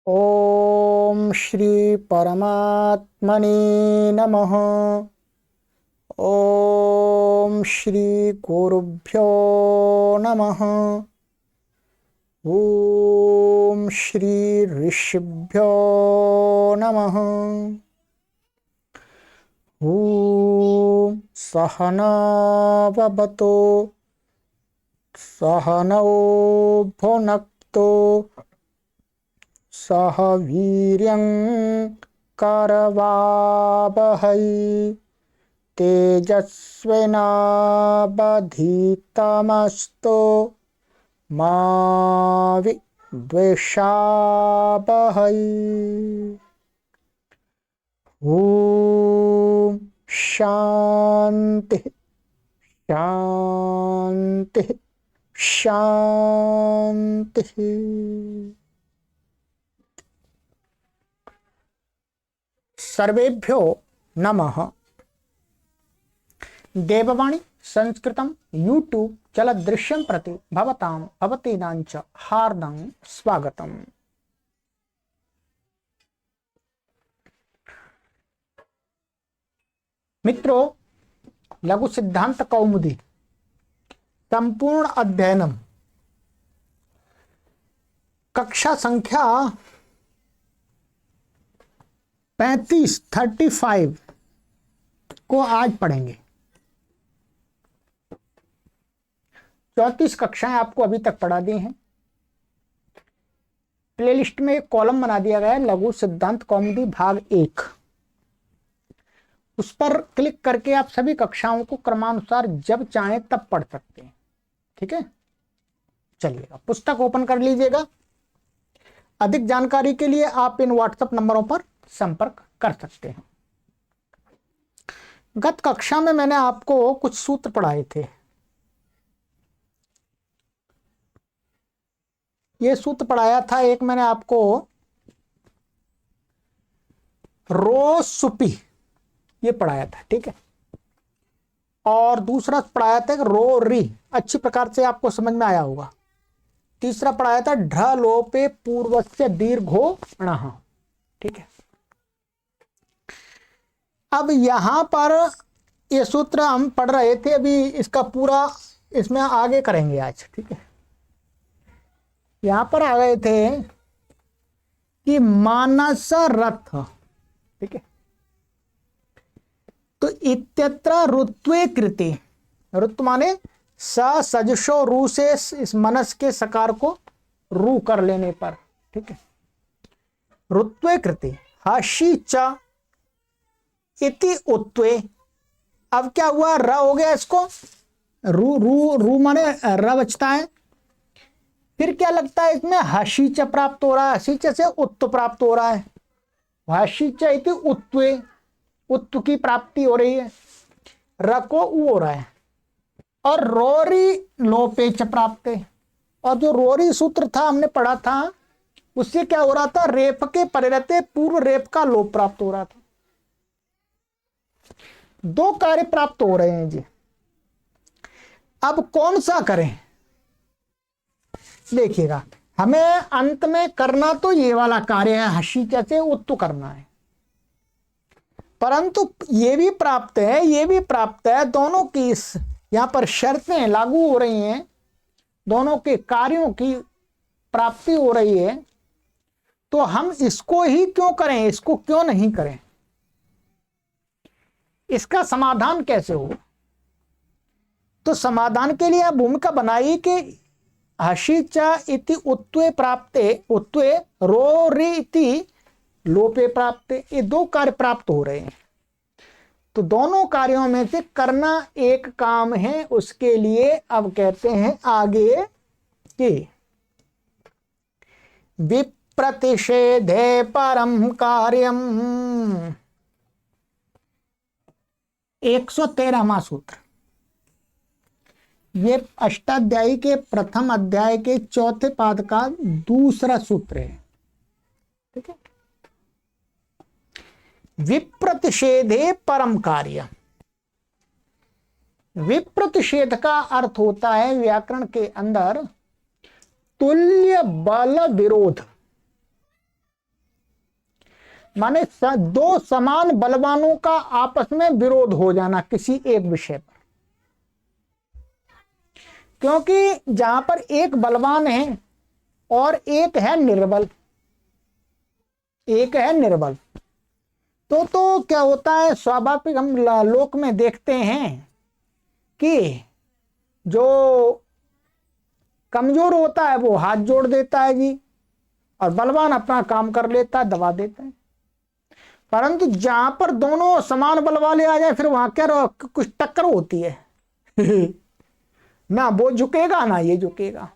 ओम श्री परमात्मने नमः। ओम श्री गुरुभ्यो नमः। ओम श्री ऋषिभ्यो नमः। ओम सहना ववतु सहनौ भुनक्तु सह वीर्यं करवावहै तेजस्विनावधीतमस्तु मा विद्विषावहै। ओम शांति शांति शांति। सर्वेभ्यो नमः। देववाणी संस्कृतं यूट्यूब चलदृश्यं प्रति भवतां भवतीनां च हार्दं स्वागतम्। मित्रों, लघु सिद्धांत कौमुदी संपूर्ण अध्ययनम कक्षा संख्या 35 को आज पढ़ेंगे। 34 कक्षाएं आपको अभी तक पढ़ा दी हैं। प्लेलिस्ट में एक कॉलम बना दिया गया है, लघु सिद्धांत कौमुदी भाग 1। उस पर क्लिक करके आप सभी कक्षाओं को क्रमानुसार जब चाहें तब पढ़ सकते हैं। ठीक है, चलिएगा, पुस्तक ओपन कर लीजिएगा। अधिक जानकारी के लिए आप इन व्हाट्सएप नंबरों पर संपर्क कर सकते हैं। गत कक्षा में मैंने आपको कुछ सूत्र पढ़ाए थे। ये सूत्र पढ़ाया था, एक मैंने आपको रो सुपी ये पढ़ाया था, ठीक है, और दूसरा पढ़ाया था रो री, अच्छी प्रकार से आपको समझ में आया होगा। तीसरा पढ़ाया था ढ लोपे पूर्वस्य दीर्घो णः, ठीक है। अब यहां पर ये सूत्र हम पढ़ रहे थे, अभी इसका पूरा इसमें आगे करेंगे आज, ठीक है। यहां पर आ गए थे कि मानस रथ, ठीक है, तो इत्यत्र ऋत्वे कृते, ऋतु माने स सजशो रू से इस मनस के सकार को रू कर लेने पर, ठीक है, ऋत्वे कृते हशी च इति उत्वे। अब क्या हुआ, र हो गया, इसको रू रू रू माने र बचता है, फिर क्या लगता है इसमें हशी च प्राप्त हो रहा है, हशी च से उत्त प्राप्त हो रहा है, हशी च इति उत्वे, उत्त की प्राप्ति हो रही है, र को उ हो रहा है, और रोरी लोपे च प्राप्त है। और जो रोरी सूत्र था हमने पढ़ा था, उससे क्या हो रहा था, रेप के परिरते पूर्व रेप का लोप प्राप्त हो रहा था। दो कार्य प्राप्त हो रहे हैं जी। अब कौन सा करें, देखिएगा, हमें अंत में करना तो ये वाला कार्य है, हसी से उत्तु करना है, परंतु ये भी प्राप्त है, ये भी प्राप्त है, दोनों की यहां पर शर्तें लागू हो रही हैं, दोनों के कार्यों की प्राप्ति हो रही है, तो हम इसको ही क्यों करें, इसको क्यों नहीं करें, इसका समाधान कैसे हो। तो समाधान के लिए भूमिका बनाई कि हसी च इति उत्वे प्राप्ते, उत्वे रो री इति लोपे प्राप्ते, ये दो कार्य प्राप्त हो रहे हैं, तो दोनों कार्यों में से करना एक काम है, उसके लिए अब कहते हैं आगे कि विप्रतिषेधे परम कार्यम, 113वां सूत्र, ये अष्टाध्यायी के प्रथम अध्याय के चौथे पाद का दूसरा सूत्र है, ठीक है। विप्रतिषेधे परम कार्य, विप्रतिषेध का अर्थ होता है व्याकरण के अंदर तुल्य बल विरोध, माने दो समान बलवानों का आपस में विरोध हो जाना किसी एक विषय पर। क्योंकि जहां पर एक बलवान है और एक है निर्बल, एक है निर्बल, तो क्या होता है, स्वाभाविक हम लोक में देखते हैं कि जो कमजोर होता है वो हाथ जोड़ देता है जी, और बलवान अपना काम कर लेता है, दबा देता है। परंतु जहां पर दोनों समान बल वाले आ जाए, फिर वहां क्या कुछ टक्कर होती है ना वो झुकेगा ना ये झुकेगा।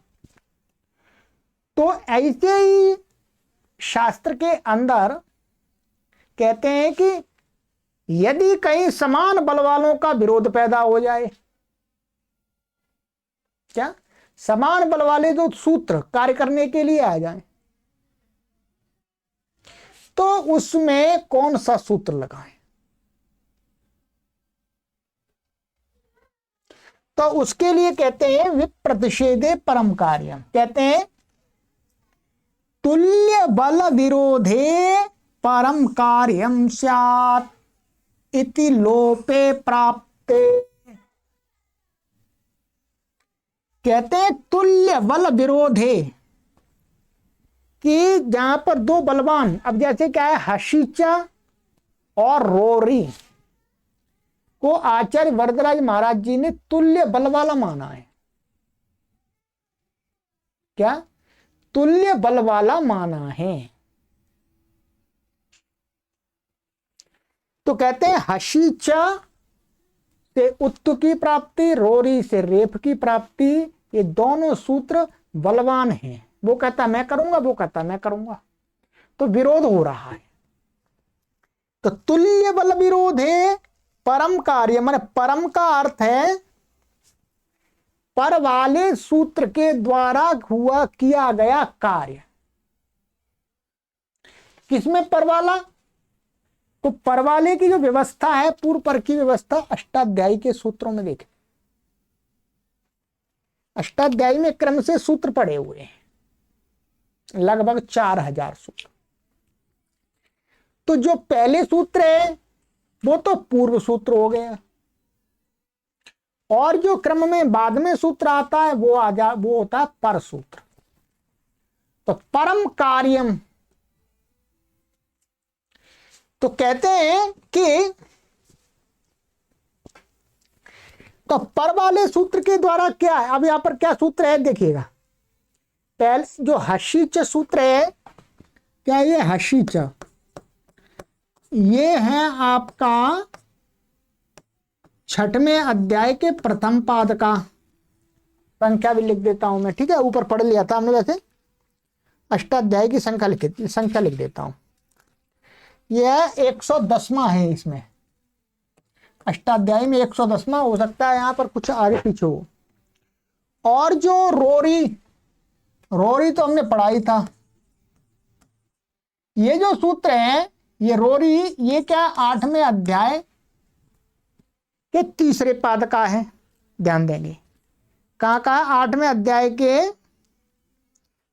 तो ऐसे ही शास्त्र के अंदर कहते हैं कि यदि कहीं समान बल वालों का विरोध पैदा हो जाए, क्या समान बल वाले जो सूत्र कार्य करने के लिए आ जाए, तो उसमें कौन सा सूत्र लगाएं? तो उसके लिए कहते हैं विप्रतिषेधे परम कार्य, कहते हैं तुल्य बल विरोधे परम कार्यम स्यात् इति लोपे प्राप्ते। कहते हैं तुल्य बल विरोधे, कि जहां पर दो बलवान, अब जैसे क्या है, हशीचा और रोरी को आचार्य वरदराज महाराज जी ने तुल्य बल वाला माना है। क्या तुल्य बल वाला माना है? तो कहते हैं हशीचा से उत्तु की प्राप्ति, रोरी से रेप की प्राप्ति, ये दोनों सूत्र बलवान हैं। वो कहता मैं करूंगा, वो कहता मैं करूंगा, तो विरोध हो रहा है। तो तुल्य बल विरोध है परम कार्य, माने परम का अर्थ है पर वाले सूत्र के द्वारा हुआ किया गया कार्य। किसमें पर वाला? तो पर वाले की जो व्यवस्था है, पूर्व पर की व्यवस्था अष्टाध्यायी के सूत्रों में देखें। अष्टाध्यायी में क्रम से सूत्र पड़े हुए हैं, लगभग 4000 सूत्र। तो जो पहले सूत्र है वो तो पूर्व सूत्र हो गया, और जो क्रम में बाद में सूत्र आता है वो होता है पर सूत्र। तो परम कार्यम, तो कहते हैं कि तो पर वाले सूत्र के द्वारा क्या है, अब यहां पर क्या सूत्र है देखिएगा। पहले जो हशीच सूत्र है, क्या ये हशीच, ये है आपका 6वें अध्याय के प्रथम पाद का, संख्या भी लिख देता हूं मैं, ठीक है, ऊपर पढ़ लिया था हमने, वैसे अष्टाध्याय की संख्या लिख देता हूं। यह 110वां है, इसमें अष्टाध्यायी में 110वां हो सकता है, यहां पर कुछ आगे पीछे हो। और जो रोरी तो हमने पढ़ा ही था। ये जो सूत्र है, ये रोरी, ये क्या 8वें अध्याय के 3रे पाद का है, ध्यान देंगे। कहां का? 8वें अध्याय के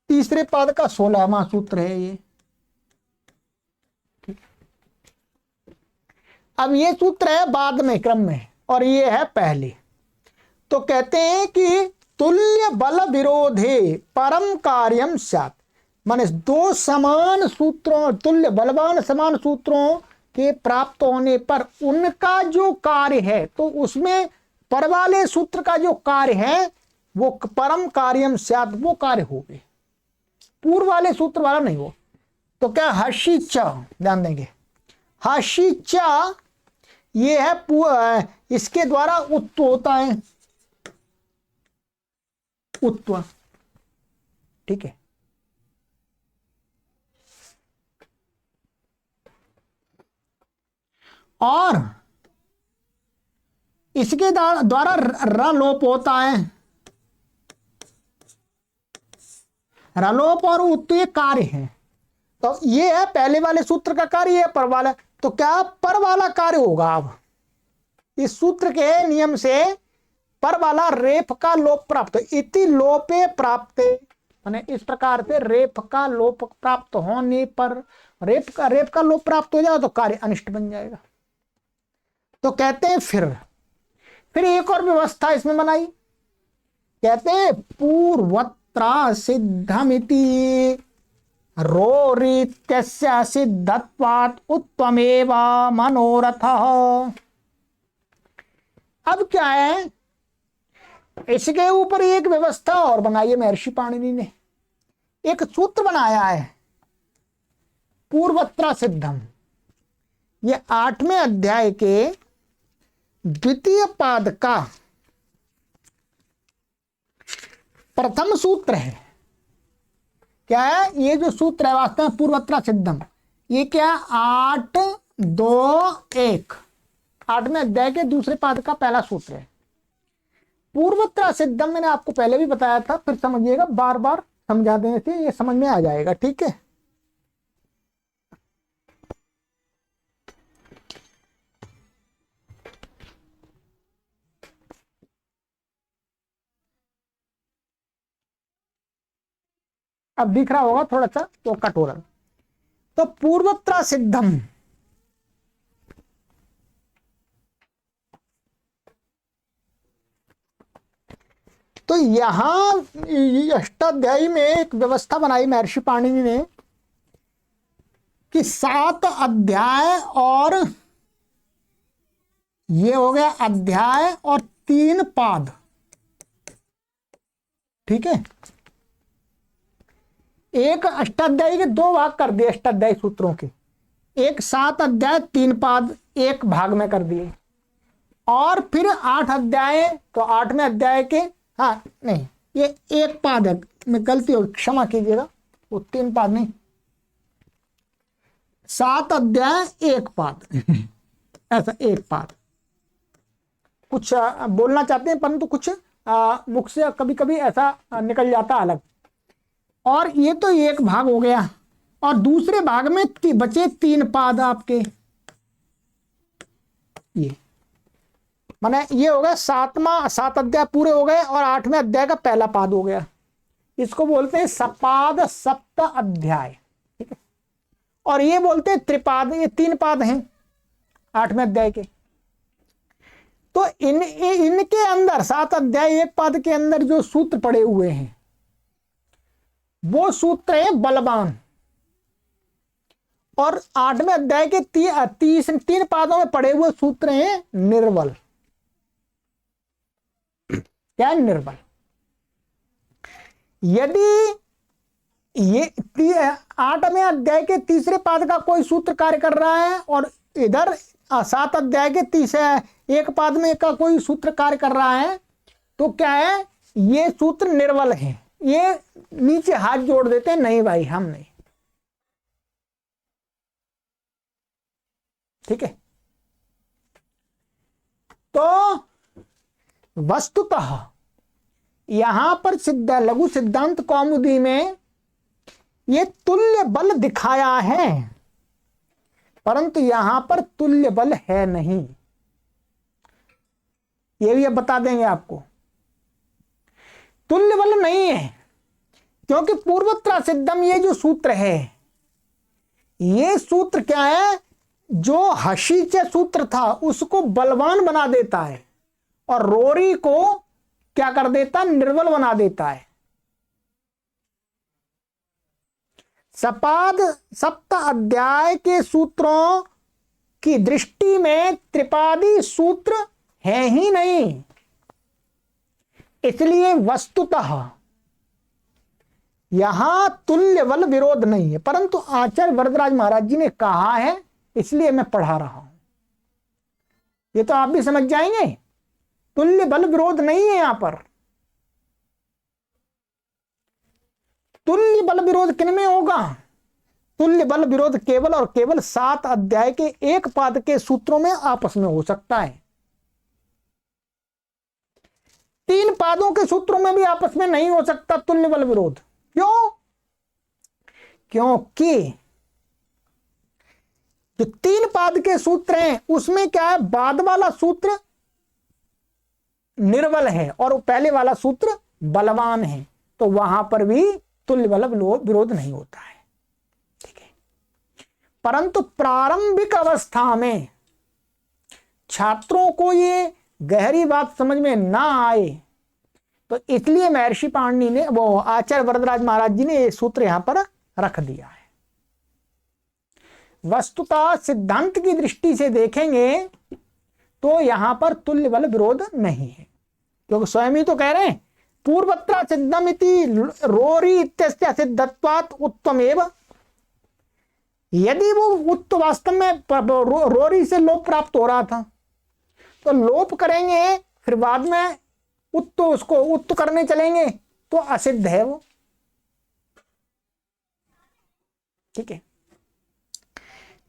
3रे पाद का 16वां सूत्र है ये। अब ये सूत्र है बाद में क्रम में, और ये है पहले। तो कहते हैं कि तुल्य बल विरोधे परम कार्यम स्यात्, माने दो समान सूत्रों, तुल्य बलवान समान सूत्रों के प्राप्त होने पर उनका जो कार्य है, तो उसमें पर वाले सूत्र का जो कार्य है वो परम कार्यम स्यात्, वो कार्य हो गए, पूर्व वाले सूत्र वाला नहीं हो। तो क्या हशीचा, ध्यान देंगे, हशीचा ये है, इसके द्वारा उत्व होता है, उत्व, ठीक है। और इसके द्वारा रलोप होता है, रलोप और उत्व ये कार्य है। तो ये है पहले वाले सूत्र का कार्य, है पर वाला, तो क्या पर वाला कार्य होगा। अब इस सूत्र के नियम से पर वाला रेप का लोप प्राप्त, इति लोपे प्राप्ते, माने इस प्रकार से रेप का लोप प्राप्त होने पर, रेप का लोप प्राप्त हो जाए तो कार्य अनिष्ट बन जाएगा। तो कहते हैं फिर एक और व्यवस्था इसमें बनाई, कहते हैं पूर्वत्रा सिद्धमिति रोरित्यस्य सिद्धत्वात् उत्तमेव मनोरथ। अब क्या है, इसके ऊपर एक व्यवस्था और बनाई है महर्षि पाणिनि ने, एक सूत्र बनाया है पूर्वत्रा सिद्धम। ये 8वें अध्याय के द्वितीय पाद का प्रथम सूत्र है। क्या है ये जो सूत्र है वास्तव में पूर्वत्रा सिद्धम, ये क्या 8-2-1 8वें अध्याय के दूसरे पाद का पहला सूत्र है। पूर्वत्रा सिद्धम मैंने आपको पहले भी बताया था, फिर समझिएगा, बार बार समझा देने से ये समझ में आ जाएगा, ठीक है। अब दिख रहा होगा थोड़ा सा तो कट हो रहा। तो पूर्वत्रा सिद्धम, तो यहां अष्टाध्यायी में एक व्यवस्था बनाई महर्षि पाणिनि ने कि 7 अध्याय और ये हो गया अध्याय और 3 पाद, ठीक है। एक अष्टाध्यायी के 2 भाग कर दिए अष्टाध्यायी सूत्रों के, एक 7 अध्याय 3 पाद एक भाग में कर दिए, और फिर 8 अध्याय, तो 8वें अध्याय के, हाँ नहीं ये 1 पाद है, मैं गलती हो क्षमा कीजिएगा, वो 3 पाद नहीं, 7 अध्याय 1 पाद ऐसा 1 पाद। कुछ बोलना चाहते हैं परंतु कुछ मुख से कभी कभी ऐसा निकल जाता अलग। और ये तो 1 भाग हो गया, और दूसरे भाग में बचे 3 पाद आपके, ये माने ये हो गया 7 अध्याय पूरे हो गए और 8वें अध्याय का पहला पाद हो गया। इसको बोलते हैं सपाद सप्त अध्याय, ठीक है। और ये बोलते हैं त्रिपाद, ये 3 पाद हैं 8वें अध्याय के। तो इनके अंदर 7 अध्याय 1 पाद के अंदर जो सूत्र पड़े हुए हैं वो सूत्र है बलवान, और 8वें अध्याय के 3 पादों में पड़े हुए सूत्र हैं निर्बल। क्या है निर्बल? यदि ये 8वें अध्याय के तीसरे पाद का कोई सूत्र कार्य कर रहा है और इधर 7 अध्याय के 1 पाद में का कोई सूत्र कार्य कर रहा है, तो क्या है ये सूत्र निर्बल है। ये नीचे हाथ जोड़ देते हैं, नहीं भाई हम नहीं, ठीक है। तो वस्तुतः यहां पर लघु सिद्धांत कौमुदी में ये तुल्य बल दिखाया है, परंतु यहां पर तुल्य बल है नहीं, ये भी अब बता देंगे आपको। तुल्य बल नहीं है, क्योंकि पूर्वत्रा सिद्धम ये जो सूत्र है, ये सूत्र क्या है, जो हशीचे सूत्र था उसको बलवान बना देता है और रोरी को क्या कर देता, निर्बल बना देता है। सपाद सप्त अध्याय के सूत्रों की दृष्टि में त्रिपादी सूत्र है ही नहीं, इसलिए वस्तुतः यहां तुल्य बल विरोध नहीं है, परंतु आचार्य वरदराज महाराज जी ने कहा है इसलिए मैं पढ़ा रहा हूं। ये तो आप भी समझ जाएंगे, तुल्य बल विरोध नहीं है यहां पर। तुल्य बल विरोध किन में होगा? तुल्य बल विरोध केवल और केवल 7 अध्याय के 1 पाद के सूत्रों में आपस में हो सकता है। 3 पादों के सूत्रों में भी आपस में नहीं हो सकता तुल्य बल विरोध। क्यों? क्योंकि जो 3 पाद के सूत्र हैं उसमें क्या है, बाद वाला सूत्र निर्बल है और पहले वाला सूत्र बलवान है, तो वहां पर भी तुल्य बल विरोध नहीं होता है, ठीक है। परंतु प्रारंभिक अवस्था में छात्रों को ये गहरी बात समझ में ना आए, तो इसलिए महर्षि पाणिनि ने, वो आचार्य वरदराज महाराज जी ने ये सूत्र यहां पर रख दिया है। वस्तुतः सिद्धांत की दृष्टि से देखेंगे तो यहां पर तुल्य बल विरोध नहीं है, क्योंकि स्वयं ही तो कह रहे हैं पूर्वत्र सिद्धम इति रोरी इत्यस्य सिद्धत्वात् उत्तमेव। यदि वो उत्त वास्तव में रोरी से लोप प्राप्त हो रहा था, तो लोप करेंगे फिर बाद में उत्त, उसको उत्त करने चलेंगे तो असिद्ध है वो, ठीक है।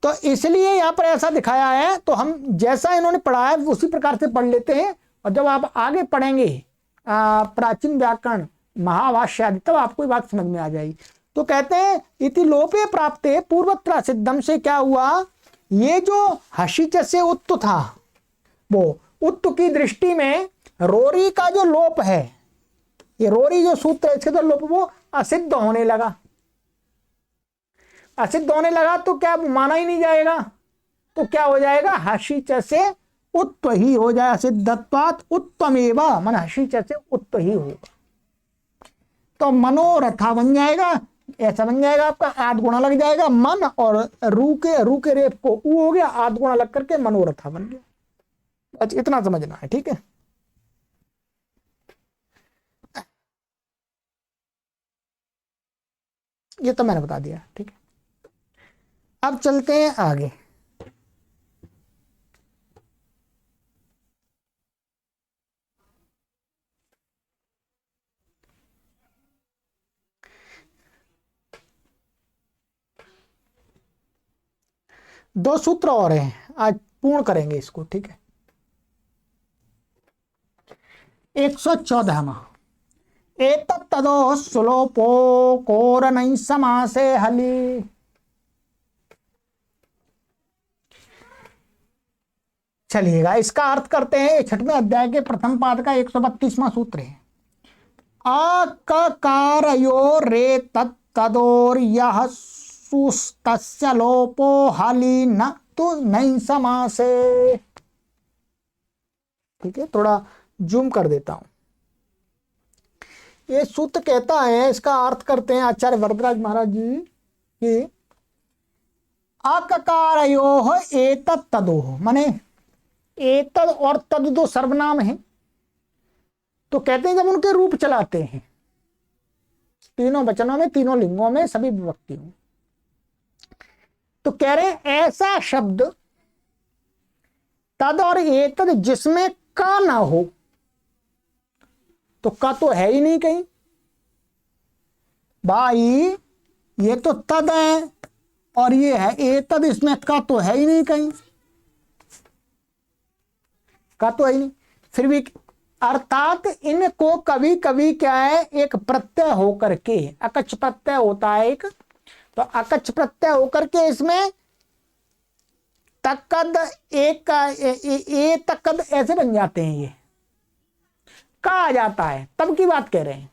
तो इसलिए यहां पर ऐसा दिखाया है, तो हम जैसा इन्होंने पढ़ा है उसी प्रकार से पढ़ लेते हैं, और जब आप आगे पढ़ेंगे प्राचीन व्याकरण महाभाष्य आदि, तब आपको ये बात समझ में आ जाएगी। तो कहते हैं इति लोपे प्राप्ते पूर्वत्र सिद्धम से क्या हुआ, ये जो हशीच से उत्त था, वो उत्त की दृष्टि में रोरी का जो लोप है, ये रोरी जो सूत्र है इसके तो लोप वो असिद्ध होने लगा। असिद्ध होने लगा तो क्या माना ही नहीं जाएगा, तो क्या हो जाएगा, हशीच से उत्त ही हो जाए, सिद्धत्वात् उत्तमेव, मन हशीच से उत्त ही होगा। तो मनोरथा बन जाएगा, ऐसा बन जाएगा आपका, आध गुणा लग जाएगा, मन और रू के रेप को ऊ हो गया, आध गुणा लग करके मनोरथा बन गया। अच्छा इतना समझना है, ठीक है। ये तो मैंने बता दिया, ठीक है। अब चलते हैं आगे। दो सूत्र और हैं, आज पूर्ण करेंगे इसको, ठीक है। 114वां, एतत्तदो सुलोपो कोरनई समासे हली। चलिएगा इसका अर्थ करते हैं। 6वें अध्याय के प्रथम पाद का 132वां सूत्र है, अककारयो रे तत्तदोर यह सुस्तस्य लोपो हली न तो नहीं समासे। ठीक है, थोड़ा जूम कर देता हूं। ये सूत्र कहता है, इसका अर्थ करते हैं आचार्य वरदराज महाराज जी कि अककारयो एतत् तदोह, माने एतद और तद दो सर्वनाम है, तो कहते हैं जब उनके रूप चलाते हैं तीनों वचनों में, तीनों लिंगों में, सभी विभक्तियों, तो कह रहे हैं ऐसा शब्द तद और एतद जिसमें का ना हो, तो का तो है ही नहीं कहीं भाई, ये तो तद है और ये है एतद, इसमें का तो है ही नहीं कहीं, का तो है ही नहीं। फिर भी अर्थात इनको कभी कभी क्या है, एक प्रत्यय होकर के, अकच्छ प्रत्यय होता है एक, तो अकच्छ प्रत्यय होकर के इसमें तकद एक ए तकद ऐसे बन जाते हैं, ये का आ जाता है, तब की बात कह रहे हैं।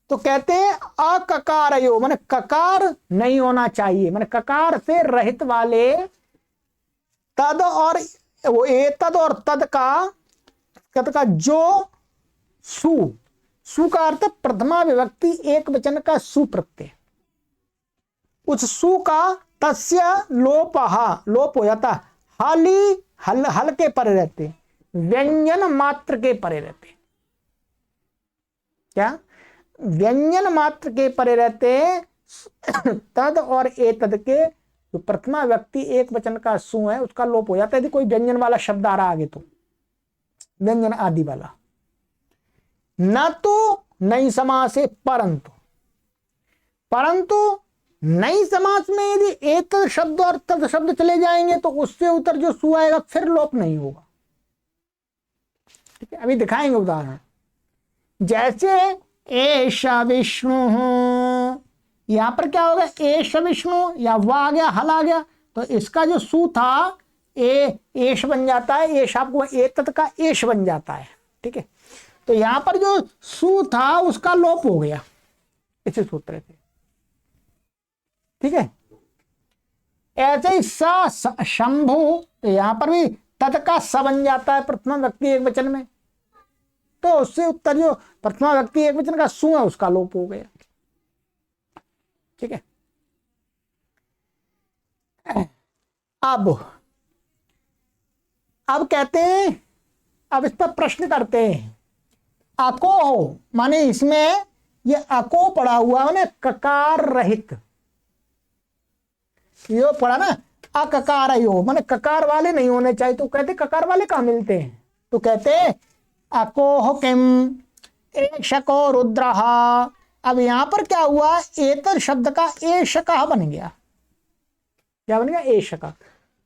तो कहते हैं अककारयो, माने ककार नहीं होना चाहिए, माने ककार से रहित वाले तद और वो एतद और तद का जो सु का अर्थ प्रथमा विभक्ति एक वचन का सु प्रत्यय, उस सु का तस्य लोप हो जाता, हाली हल के परे रहते, व्यंजन मात्र के परे रहते, क्या व्यंजन मात्र के परे रहते तद और एतद के जो प्रथमा व्यक्ति एक वचन का सु है उसका लोप हो जाता है। यदि कोई व्यंजन वाला शब्द आ रहा आगे, तो व्यंजन आदि वाला, न तो नई समास है, परंतु नई समास में यदि एक शब्द और तद शब्द चले जाएंगे तो उससे उतर जो सु आएगा फिर लोप नहीं होगा। ठीक है, अभी दिखाएंगे उदाहरण। जैसे एष विष्णु, यहां पर क्या होगा, एष विष्णु, या वा आ गया, हल आ गया, तो इसका जो सु था एष बन जाता है, एष आपको एतत् का एष बन जाता है। ठीक है, तो यहां पर जो सु था उसका लोप हो गया इसी सूत्र से। ठीक है। ऐसे ही शंभु, तो यहां पर भी तद का स बन जाता है प्रथमा व्यक्ति एक वचन में, तो उससे उत्तर जो प्रथमा व्यक्ति एक वचन का सु है उसका लोप हो गया। ठीक है। अब कहते हैं, अब इस पर प्रश्न करते हैं। अको हो माने इसमें ये अको पड़ा हुआ है, ककार रहित, यो पड़ा ना अककार यो माने ककार वाले नहीं होने चाहिए, तो कहते ककार वाले कहां मिलते हैं, तो कहते अकोह किम एशको रुद्रः। अब यहां पर क्या हुआ, एतद शब्द का एशका बन गया, क्या बन गया, एशका।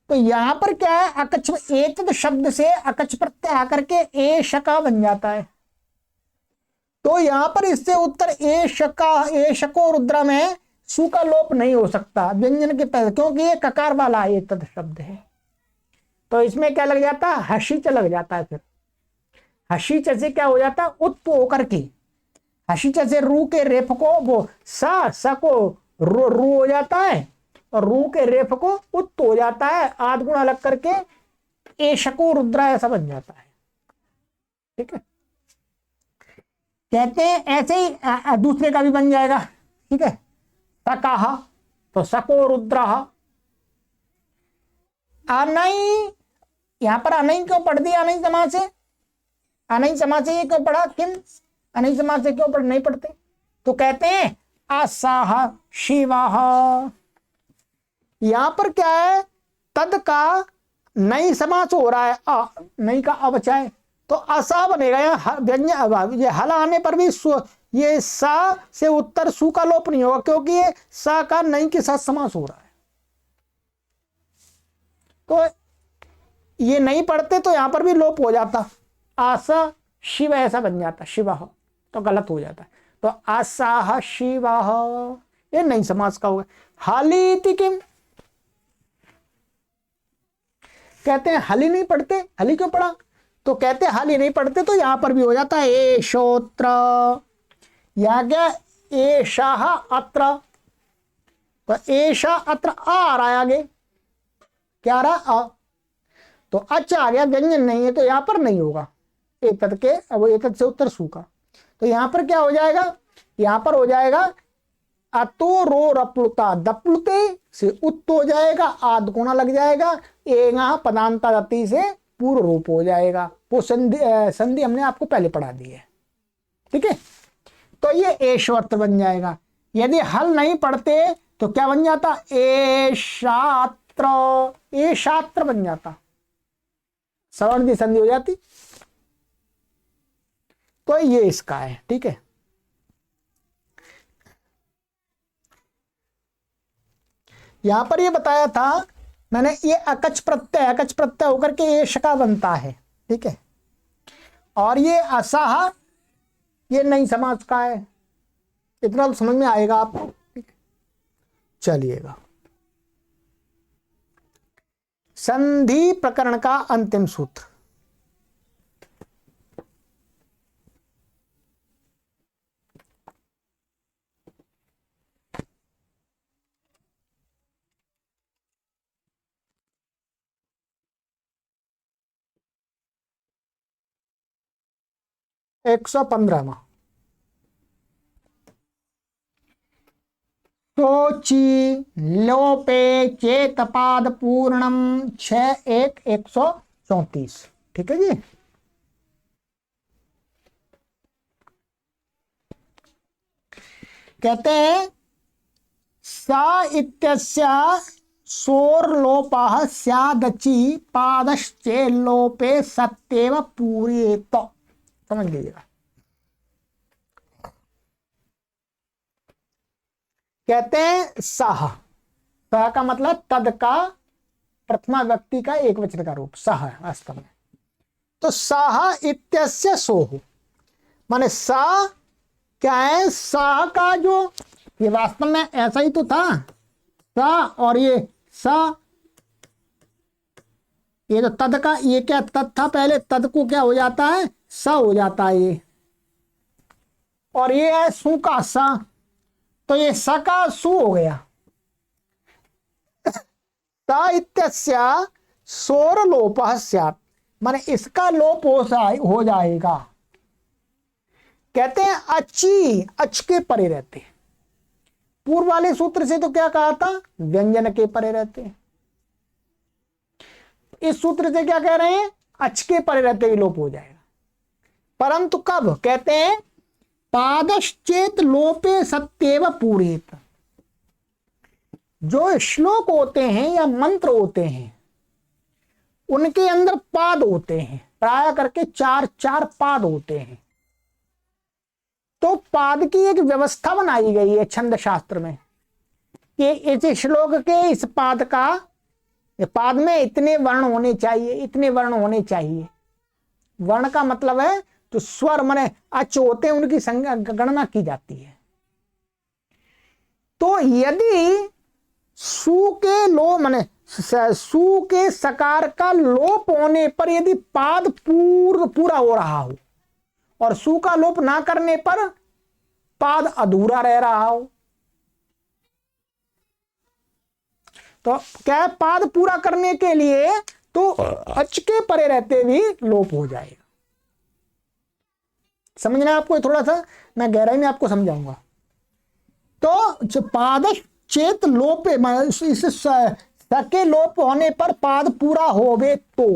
तो यहां पर क्या है, अकच एतद शब्द से अकच प्रत्यय आकर के एशका बन जाता है। तो यहां पर इससे उत्तर एशका, एशको रुद्र में सु का लोप नहीं हो सकता व्यंजन के पहले, क्योंकि ये ककार वाला एतद शब्द है। तो इसमें क्या लग जाता है, हशीच लग जाता है। फिर हशीच से क्या हो जाता है, उत्प होकर के, हशीच से रू के रेफ को वो सा को रू हो जाता है, और रू के रेफ को उत्त हो जाता है, आध गुण अलग करके एशको रुद्र ऐसा बन जाता है। ठीक है। कहते हैं ऐसे ही दूसरे का भी बन जाएगा। ठीक है। सकाह तो सको रुद्र। अनई, यहां पर अनई क्यों पढ़ दिया, अनई समाज से, अनई समाज से ये क्यों पढ़ा, किम अनई समाज से क्यों नहीं पढ़ते, तो कहते हैं असाह शिवाह। यहां पर क्या है, तद का नई समास हो रहा है, नई का अवचय, तो असा बनेगा। व्यंजन ये हल आने पर भी ये सा से उत्तर सु का लोप नहीं होगा, क्योंकि ये सा का नई के साथ समास हो रहा है। तो ये नहीं पढ़ते तो यहां पर भी लोप हो जाता, आसा शिव ऐसा बन जाता, शिव तो गलत हो जाता है। तो आसाह शिव ये नहीं समास का होगा। हालीति किम, कहते हैं हली नहीं पढ़ते, हली क्यों पढ़ा, तो कहते हैं हली नहीं पढ़ते, तो यहां पर भी हो जाता है एशोत्र। यहां क्या, एशाह अत्र, तो एशा अत्र आ रहा है आगे, क्या आ रहा, अ, तो अच्छा आ गया, व्यंजन नहीं है तो यहां पर नहीं होगा एतद के, अब एतद से उत्तर सु का। तो यहां पर क्या हो जाएगा, यहां पर हो जाएगा अतो रो रप्लुता, दप्लुते से उत्त हो जाएगा, आद गुणा लग जाएगा, एगा पदांता गति से पूर्व रूप हो जाएगा। वो संधि हमने आपको पहले पढ़ा दी है। ठीक है। तो ये एश्वत्र बन जाएगा। यदि हल नहीं पढ़ते तो क्या बन जाता, एशात्र, एशात्र बन जाता, सवर्ण की संधि हो जाती। तो ये इसका है। ठीक है। यहां पर ये बताया था मैंने, ये अकच प्रत्यय होकर के ये शका बनता है। ठीक है। और ये असाह ये नई समाज का है, इतना तो समझ में आएगा आपको। ठीक है। चलिएगा, संधि प्रकरण का अंतिम सूत्र। एक 115वां, सोची लोपे चेतपाद पूर्णम 6-1-134। ठीक है जी। कहते हैं सा इत्यस्य सोर्लोपः स्यादचि पादश्चे लोपे सत्येव पूरेत। समझ लीजिएगा। कहते हैं सह, सह का मतलब तद का प्रथमा व्यक्ति का एक वचन का रूप सह है वास्तव में। तो सह इत्यस्य सोह माने सा क्या है, सा का जो, ये वास्तव में ऐसा ही तो था, सा और ये सा, ये तो तद का, ये क्या तद था पहले, तद को क्या हो जाता है, सा हो जाता है ये, और ये है सु का सा, तो ये स का सु हो गया। त इत्यस्य सोर लोप स्यात्, माने इसका लोप हो जाएगा। कहते हैं अच्छी, अच के परे रहते। पूर्व वाले सूत्र से तो क्या कहा था, व्यंजन के परे रहते। इस सूत्र से क्या कह रहे हैं, अच के परे रहते ही लोप हो जाएगा। परंतु कब, कहते हैं पादश्चेत लोपे सत्येव पूरेत। जो श्लोक होते हैं या मंत्र होते हैं उनके अंदर पाद होते हैं, प्राय करके 4 पाद होते हैं। तो पाद की एक व्यवस्था बनाई गई है छंद शास्त्र में कि इस श्लोक के इस पाद का, पाद में इतने वर्ण होने चाहिए, इतने वर्ण होने चाहिए। वर्ण का मतलब है जो स्वर माने अच होते हैं उनकी संख्या गणना की जाती है। तो यदि सु के लो माने सु के सकार का लोप होने पर यदि पाद पूरा हो रहा हो और सु का लोप ना करने पर पाद अधूरा रह रहा हो, तो क्या है, पाद पूरा करने के लिए तो अच के परे रहते भी लोप हो जाएगा। समझना आपको थोड़ा सा, मैं गहराई में आपको समझाऊंगा। तो पाद चेत लोपे, इस सके लोप होने पर पाद पूरा होवे तो,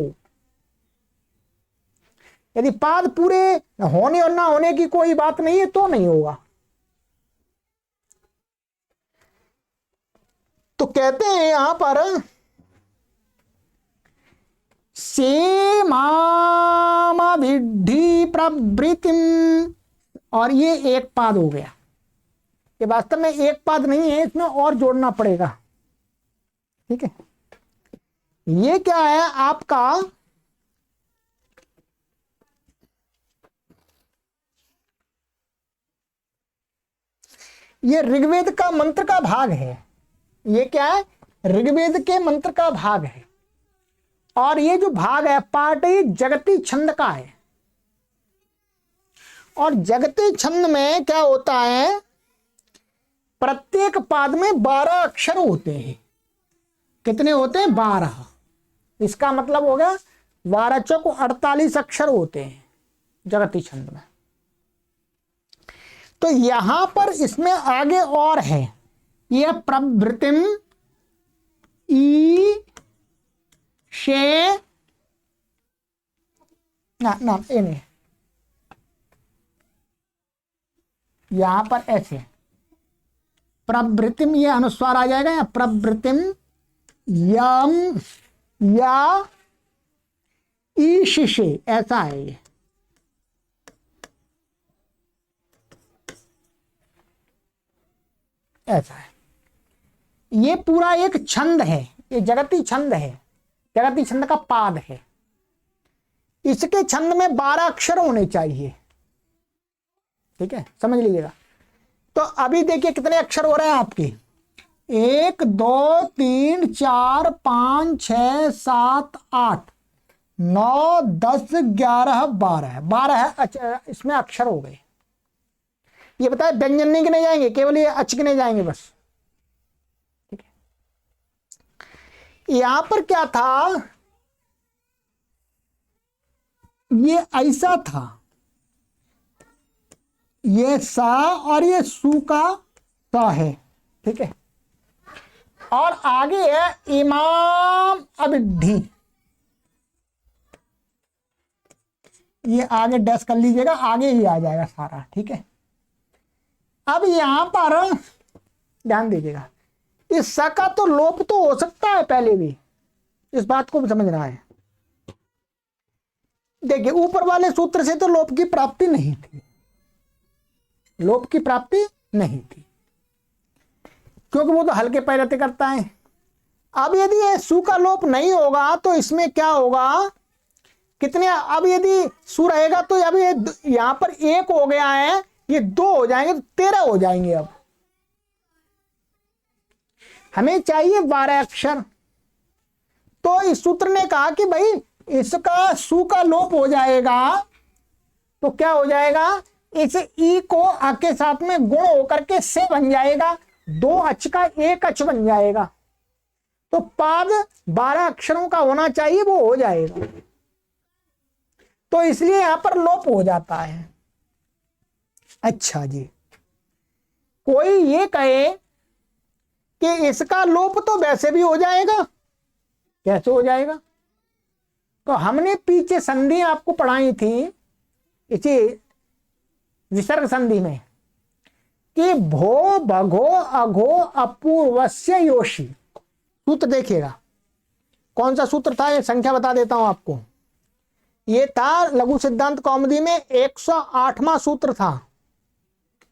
यदि पाद पूरे होने और ना होने की कोई बात नहीं है तो नहीं होगा। तो कहते हैं यहां पर से मामा विद्धि प्रवृत्तिम, और ये एक पाद हो गया। ये वास्तव में एक पाद नहीं है, इसमें और जोड़ना पड़ेगा। ठीक है, ये क्या है आपका, ये ऋग्वेद का मंत्र का भाग है। ये क्या है, ऋग्वेद के मंत्र का भाग है। और ये जो भाग है पाठ ये जगती छंद का है। और जगती छंद में क्या होता है, प्रत्येक पाद में 12 अक्षर होते हैं। कितने होते हैं, 12। इसका मतलब हो गया 12 चौक 48 अक्षर होते हैं जगती छंद में। तो यहां पर इसमें आगे और है, यह प्रवृत्तिम ई शे ना ए नहीं, यहां पर ऐसे प्रवृत्तिम, ये अनुस्वार आ जाएगा या प्रवृत्तिम यम या ईशिशे, ऐसा है ये। ऐसा है, ये पूरा एक छंद है, ये जगती छंद है, जगती छंद का पाद है। इसके छंद में 12 अक्षर होने चाहिए। ठीक है, समझ लीजिएगा। तो अभी देखिए कितने अक्षर हो रहे हैं आपके, 1 2 3 4 5 6 7 8 9 10 11 12 इसमें अक्षर हो गए। ये बताए व्यंजन नहीं गिने जाएंगे, केवल ये अच गिने जाएंगे बस। ठीक है, यहां पर क्या था, ये ऐसा था, ये सा और ये सु का सा है। ठीक है, और आगे है इमाम अबिद्धि, ये आगे डैश कर लीजिएगा, आगे ही आ जाएगा सारा। ठीक है, अब यहां पर ध्यान दीजिएगा, इस स का तो लोप तो हो सकता है पहले भी, इस बात को समझना है। देखिए ऊपर वाले सूत्र से तो लोप की प्राप्ति नहीं थी, लोप की प्राप्ति नहीं थी, क्योंकि वो तो हल्के पैरते करता है। अब यदि ये सु का लोप नहीं होगा तो इसमें क्या होगा, कितने, अब यदि सु रहेगा तो अब ये यहां पर 1 हो गया है, ये 2 हो जाएंगे तो 13 हो जाएंगे। अब हमें चाहिए 12 अक्षर। तो इस सूत्र ने कहा कि भाई इसका सु का लोप हो जाएगा तो क्या हो जाएगा, इस ई को आ के साथ में गुण होकर के से बन जाएगा, 2 अच का 1 अच बन जाएगा। तो पाद 12 अक्षरों का होना चाहिए, वो हो जाएगा। तो इसलिए यहां पर लोप हो जाता है। अच्छा जी, कोई ये कहे कि इसका लोप तो वैसे भी हो जाएगा, कैसे हो जाएगा? तो हमने पीछे संधि आपको पढ़ाई थी इसी विसर्ग संधि में कि भो भगो अघो अपूर्वस्य योषी। सूत्र देखिएगा, कौन सा सूत्र था, ये संख्या बता देता हूं आपको। ये था लघु सिद्धांत कौमुदी में 108वां सूत्र था,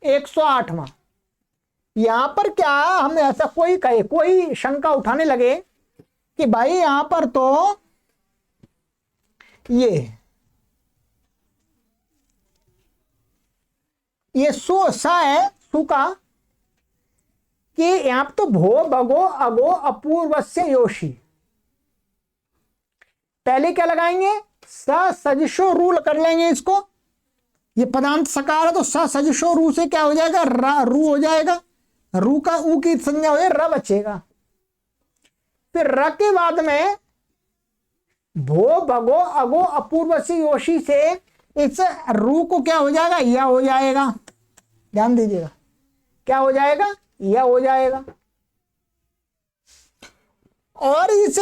108वां। यहां पर क्या हम ऐसा कोई कहे, कोई शंका उठाने लगे कि भाई यहां पर तो ये सो सा है, सु का, कि यहां पर तो भो भगो अगो अपूर्वस्य योषी। पहले क्या लगाएंगे, स सजशो रू कर लेंगे इसको। ये पदांत सकार है तो स सजशो रू से क्या हो जाएगा, रू हो जाएगा। रू का ऊ की संज्ञा हो जाए, र बचेगा। फिर र के बाद में भो भगो अगो अपूर्वस्य योषी से इस रू को क्या हो जाएगा, या हो जाएगा। ध्यान दीजिएगा, क्या हो जाएगा, या हो जाएगा। और इस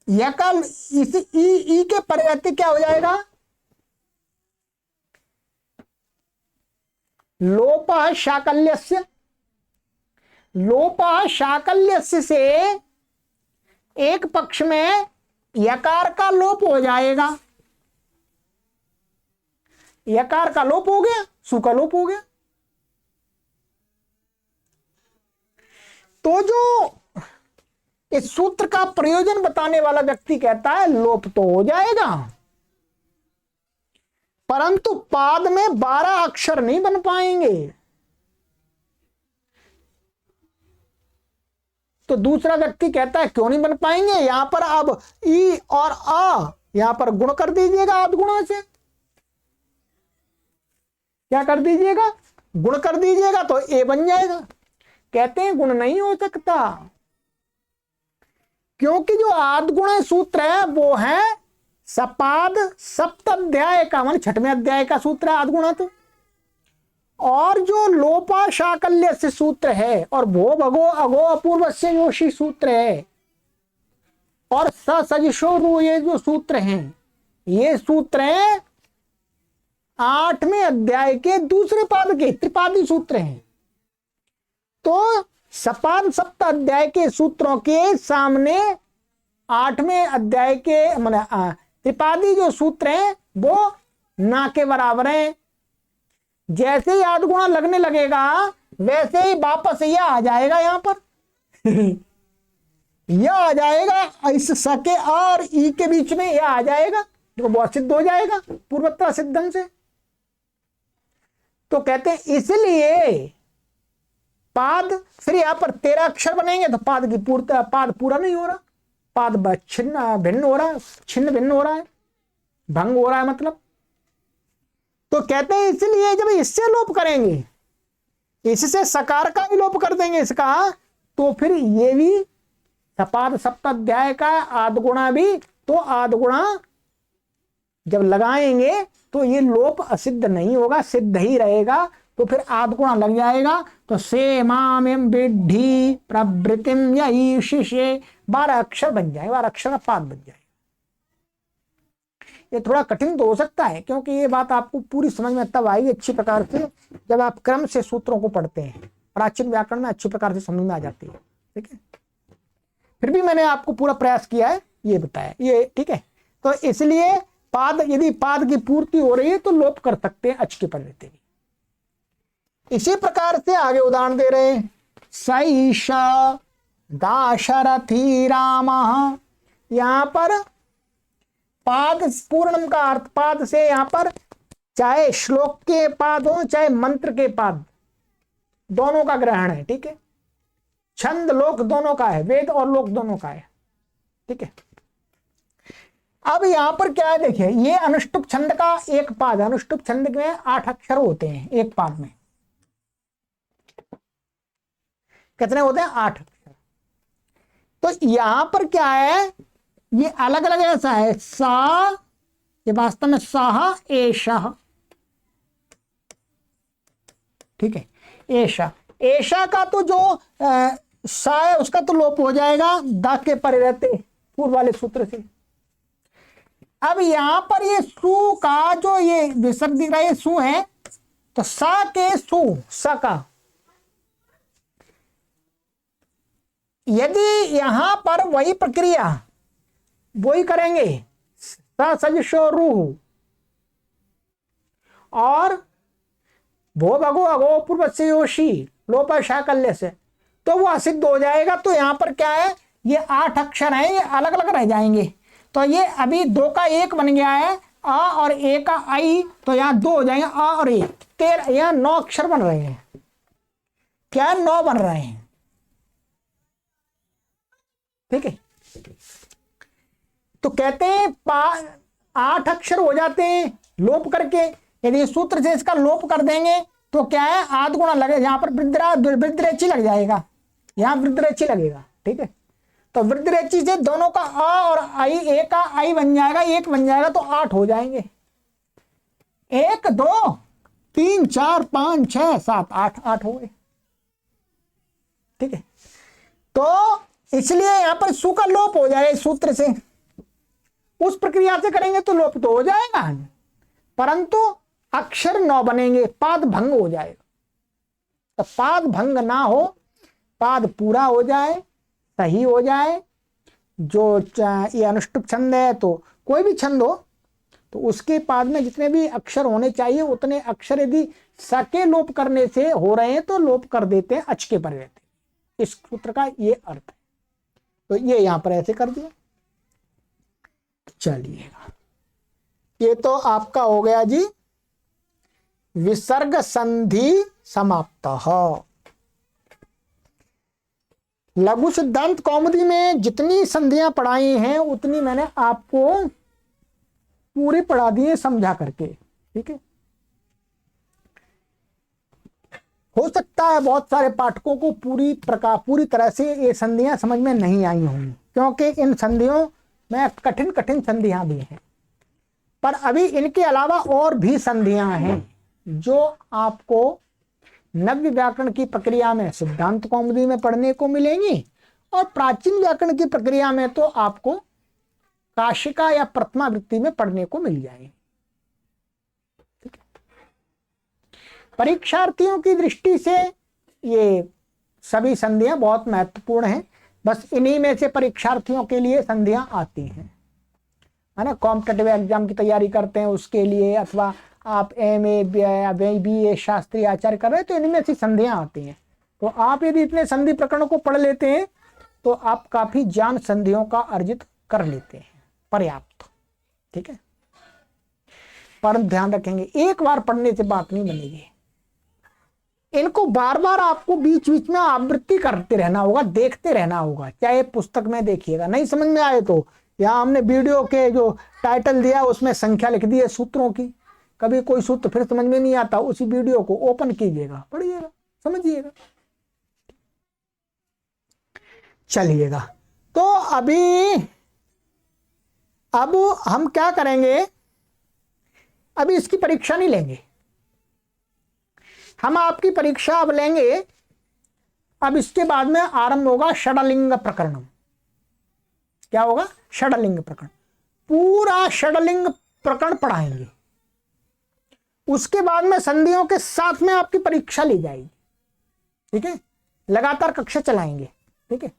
यका इस ई के परिवर्ते क्या हो जाएगा, लोप शाकल्यस्य। लोप शाकल्यस्य से एक पक्ष में यकार का लोप हो जाएगा। यकार का लोप हो गया, सु का लोप हो गया। तो जो इस सूत्र का प्रयोजन बताने वाला व्यक्ति कहता है लोप तो हो जाएगा, परंतु पाद में 12 अक्षर नहीं बन पाएंगे। तो दूसरा व्यक्ति कहता है क्यों नहीं बन पाएंगे, यहां पर अब ई और आ यहां पर गुण कर दीजिएगा, आध गुणों से। क्या कर दीजिएगा, गुण कर दीजिएगा तो ए बन जाएगा। कहते हैं गुण नहीं हो सकता, क्योंकि जो आद गुण सूत्र है वो है सपाद सप्त अध्याय का, मान 6वें अध्याय का सूत्र है आद गुणत। और जो लोपा शाकल्य से सूत्र है, और भो भगो अगो अपूर्वस्य योषी सूत्र है, और सजशो रू ये जो सूत्र हैं, ये सूत्र हैं 8वें अध्याय के दूसरे पाद के त्रिपादी सूत्र हैं। तो सपाद सप्त अध्याय के सूत्रों के सामने 8वें अध्याय के त्रिपादी जो सूत्र हैं वो ना के बराबर हैं। जैसे ही आध गुणा लगने लगेगा वैसे ही वापस यह आ जाएगा, यहां पर यह आ जाएगा, इस स के और ई के बीच में यह आ जाएगा, जो बहुत सिद्ध हो जाएगा पूर्वोत्तर सिद्धन से। तो कहते हैं इसलिए पाद, फिर यहां पर 13 अक्षर बनेंगे तो पाद की पूर्णता, पाद पूरा नहीं हो रहा, पाद छिन्न भिन्न हो रहा है, छिन्न भिन्न हो रहा है, भंग हो रहा है मतलब। तो कहते हैं इसलिए जब इससे लोप करेंगे, इससे सकार का भी लोप कर देंगे इसका, तो फिर ये भी सपाद सप्ताध्याय का आध गुणा भी, तो आध गुणा जब लगाएंगे तो ये लोप असिद्ध नहीं होगा, सिद्ध ही रहेगा। तो फिर आध गुणा लग जाएगा, तो से माम विद्धि प्रवृत्तिम या ईशिषे 12 अक्षर बन जाए, 12 अक्षर का पाद बन जाए। ये थोड़ा कठिन तो हो सकता है, क्योंकि ये बात आपको पूरी समझ में तब आएगी अच्छी प्रकार से जब आप क्रम से सूत्रों को पढ़ते हैं। प्राचीन व्याकरण में अच्छी प्रकार से समझ में आ जाती है, ठीक है। फिर भी मैंने आपको पूरा प्रयास किया है, ये बताया, ये ठीक है। तो इसलिए पाद, यदि पाद की पूर्ति हो रही है तो लोप कर सकते हैं अच की परिवर्ते भी। इसी प्रकार से आगे उदाहरण दे रहे हैं, सईश दाशरथी राम। यहां पर पाद पूर्णम का अर्थ, पाद से यहां पर चाहे श्लोक के पाद हो चाहे मंत्र के पाद, दोनों का ग्रहण है, ठीक है। छंद लोक दोनों का है, वेद और लोक दोनों का है, ठीक है। अब यहां पर क्या है, देखिए ये अनुष्टुप छंद का एक पाद, अनुष्टुप छंद में 8 अक्षर होते हैं एक पाद में। कितने होते हैं, 8 अक्षर। तो यहां पर क्या है, ये अलग अलग ऐसा है, सा, ये वास्तव में साह एषः, ठीक है। एषा, एषा का तो जो सा है उसका तो लोप हो जाएगा द के परे रहते पूर्व वाले सूत्र से। अब यहां पर ये सु का जो ये विसर्ग दिख रहा है, सु है, तो सा के सु, स का, यदि यहां पर वही प्रक्रिया वही करेंगे, सा सजशो रूह और भो भगो अगो पूर्व से योशी लोपा शाकल्य से, तो वो असिद्ध हो जाएगा। तो यहां पर क्या है, ये 8 अक्षर हैं, ये अलग अलग रह जाएंगे। तो ये अभी 2 का 1 बन गया है, आ और ए का आई, तो यहाँ 2 हो जाएंगे, आ और ए, 13, यहाँ 9 अक्षर बन रहे हैं। क्या 9 बन रहे हैं, ठीक है। तो कहते हैं 8 अक्षर हो जाते हैं लोप करके। यदि सूत्र से इसका लोप कर देंगे तो क्या है, आध गुणा लगे, यहां पर वृद्धरेची लग जाएगा, यहां वृद्धरेची लगेगा, ठीक है। तो वृद्धरेची से दोनों का आ और आई, ए का आई बन जाएगा, 1 बन जाएगा, तो 8 हो जाएंगे। 1 2 3 4 5 6 7 8, 8 हो गए, ठीक है। तो इसलिए यहां पर सु का लोप हो जाएगा इस सूत्र से। उस प्रक्रिया से करेंगे तो लोप तो हो जाएगा, परंतु अक्षर 9 बनेंगे, पाद भंग हो जाएगा। तो पाद भंग ना हो, पाद पूरा हो जाए, सही हो जाए। जो ये अनुष्टुप छंद है, तो कोई भी छंद हो तो उसके पाद में जितने भी अक्षर होने चाहिए उतने अक्षर यदि सके लोप करने से हो रहे हैं तो लोप कर देते हैं, अच के पर रहते। इस सूत्र का ये अर्थ है। तो ये यहां पर ऐसे कर दिया। चलिएगा, ये तो आपका हो गया जी विसर्ग संधि समाप्त। लघु सिद्धांत कौमुदी में जितनी संधियां पढ़ाई हैं उतनी मैंने आपको पूरी पढ़ा दी है समझा करके, ठीक है। हो सकता है बहुत सारे पाठकों को पूरी तरह से ये संधियां समझ में नहीं आई होंगी, क्योंकि इन संधियों में कठिन कठिन संधियां भी हैं। पर अभी इनके अलावा और भी संधियां हैं जो आपको नव्य व्याकरण की प्रक्रिया में सिद्धांत कौमुदी में पढ़ने को मिलेंगी, और प्राचीन व्याकरण की प्रक्रिया में तो आपको काशिका या प्रथमा वृत्ति में पढ़ने को मिल जाएगी। परीक्षार्थियों की दृष्टि से ये सभी संधियां बहुत महत्वपूर्ण हैं। बस इन्हीं में से परीक्षार्थियों के लिए संधियां आती हैं, है ना। कॉम्पिटिटिव एग्जाम की तैयारी करते हैं उसके लिए, अथवा आप MA BA शास्त्री आचार्य कर रहे हैं तो इनमें से संधियां आती हैं। तो आप यदि इतने संधि प्रकरणों को पढ़ लेते हैं तो आप काफी ज्ञान संधियों का अर्जित कर लेते हैं, पर्याप्त, ठीक है। पर ध्यान रखेंगे, एक बार पढ़ने से बात नहीं बनेगी, इनको बार बार आपको बीच बीच में आवृत्ति करते रहना होगा, देखते रहना होगा। चाहे पुस्तक में देखिएगा, नहीं समझ में आए तो यहाँ हमने वीडियो के जो टाइटल दिया उसमें संख्या लिख दी है सूत्रों की। कभी कोई सूत्र फिर समझ में नहीं आता, उसी वीडियो को ओपन कीजिएगा, पढ़िएगा, समझिएगा, चलिएगा। तो अब हम क्या करेंगे, अभी इसकी परीक्षा नहीं लेंगे हम, आपकी परीक्षा अब लेंगे। अब इसके बाद में आरंभ होगा षडलिंग प्रकरण। क्या होगा, षडलिंग प्रकरण, पूरा षडलिंग प्रकरण पढ़ाएंगे। उसके बाद में संधियों के साथ में आपकी परीक्षा ली जाएगी, ठीक है। लगातार कक्षा चलाएंगे, ठीक है।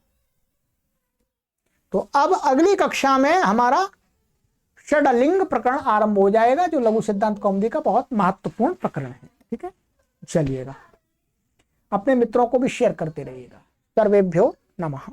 तो अब अगली कक्षा में हमारा षडलिंग प्रकरण आरंभ हो जाएगा, जो लघु सिद्धांत कौमुदी का बहुत महत्वपूर्ण प्रकरण है, ठीक है। चलिएगा, अपने मित्रों को भी शेयर करते रहिएगा। सर्वेभ्यो नमः।